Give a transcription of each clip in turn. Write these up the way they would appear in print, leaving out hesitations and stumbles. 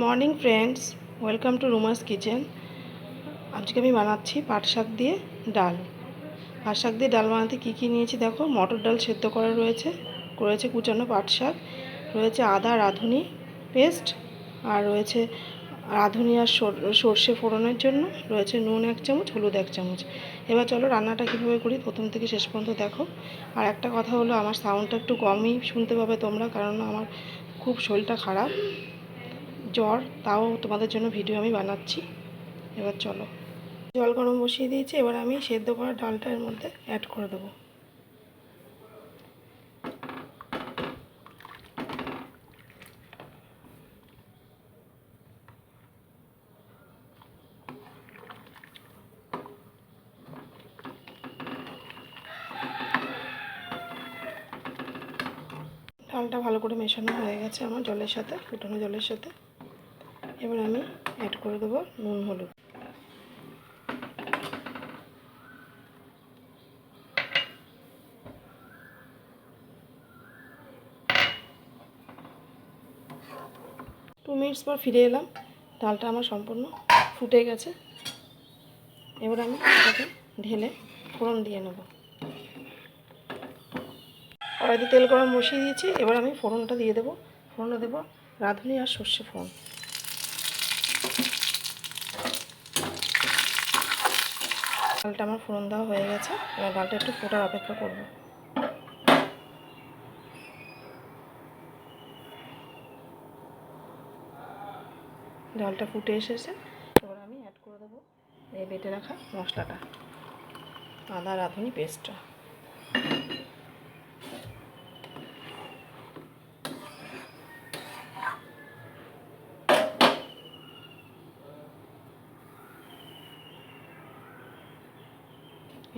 Morning friends, welcome to রুমাস kitchen. আজকে আমি বানাচ্ছি পাট শাক দিয়ে ডাল। পাট শাক দিয়ে ডাল বানাতে কী কী নিয়েছি দেখো। মটর ডাল সেদ্ধ করা রয়েছে কুচানো পাট শাক, রয়েছে আদা রাঁধুনি পেস্ট, আর রয়েছে রাঁধুনি আর সর্ষে ফোড়নের জন্য, রয়েছে নুন 1 চামচ, হলুদ 1 চামচ। এবার চলো রান্নাটা কীভাবে করি প্রথম থেকে শেষ পর্যন্ত দেখো। আর একটা কথা হলো, আমার সাউন্ডটা একটু কমই শুনতে পাবে তোমরা, কারণ আমার খুব শরীরটা খারাপ, জ্বর, তাও তোমাদের জন্য ভিডিও আমি বানাচ্ছি। এবার চলো, জল গরম বসিয়ে দিয়েছি। এবার আমি সেদ্ধ করা ডালটা এর মধ্যে অ্যাড করে দেবো। ডালটা ভালো করে মেশানো হয়ে গেছে আমার জলের সাথে, ফুটানো জলের সাথে। এবার আমি অ্যাড করে দেবো নুন হলুদ। টু মিনিটস পর ফিরে এলাম। ডালটা আমার সম্পূর্ণ ফুটে গেছে। এবার আমি এটাকে ঢেলে ফোড়ন দিয়ে নেব। কড়াইতে তেল গরম বসিয়ে দিয়েছি। এবার আমি ফোড়নটা দিয়ে দেবো। ফোড়নে দেবো রাঁধুনি আর সর্ষে ফোড়ন। ডালটা আমার ফোড়ন দেওয়া হয়ে গেছে। এবার ডালটা একটু ফোটার অপেক্ষা করব। ডালটা ফুটে এসেছে। এবার আমি অ্যাড করে দেবো এই বেটে রাখা মশলাটা, আদা রাঁধুনি পেস্টটা।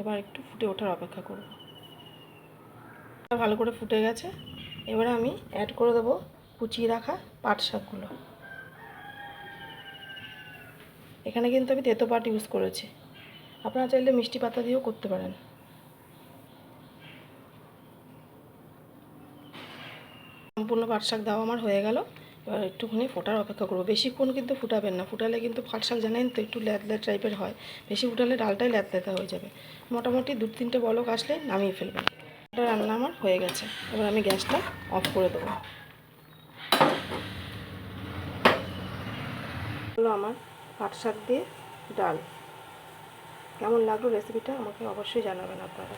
এবার একটু ফুটে ওঠার অপেক্ষা করব। ভালো করে ফুটে গেছে। এবারে আমি অ্যাড করে দেবো কুচিয়ে রাখা পাট শাকগুলো। এখানে কিন্তু আমি তেতো পাট ইউজ করেছি, আপনারা চাইলে মিষ্টি পাতা দিয়েও করতে পারেন। সম্পূর্ণ পাট শাক দেওয়া আমার হয়ে গেল। এবার একটুখানি ফোটার অপেক্ষা করবো। বেশিক্ষণ কিন্তু ফুটাবেন না, ফুটালে কিন্তু পাট শাক জানেন তো একটু ল্যাদ টাইপের হয়। বেশি ফুটালে ডালটাই ল্যাদ হয়ে যাবে। মোটামুটি 2-3টে বলক আসলে নামিয়ে ফেলবেন। এটা রান্না আমার হয়ে গেছে। এবার আমি গ্যাসটা অফ করে দেবো। হলো আমার পাট শাক দিয়ে ডাল। কেমন লাগলো রেসিপিটা আমাকে অবশ্যই জানাবেন আপনারা।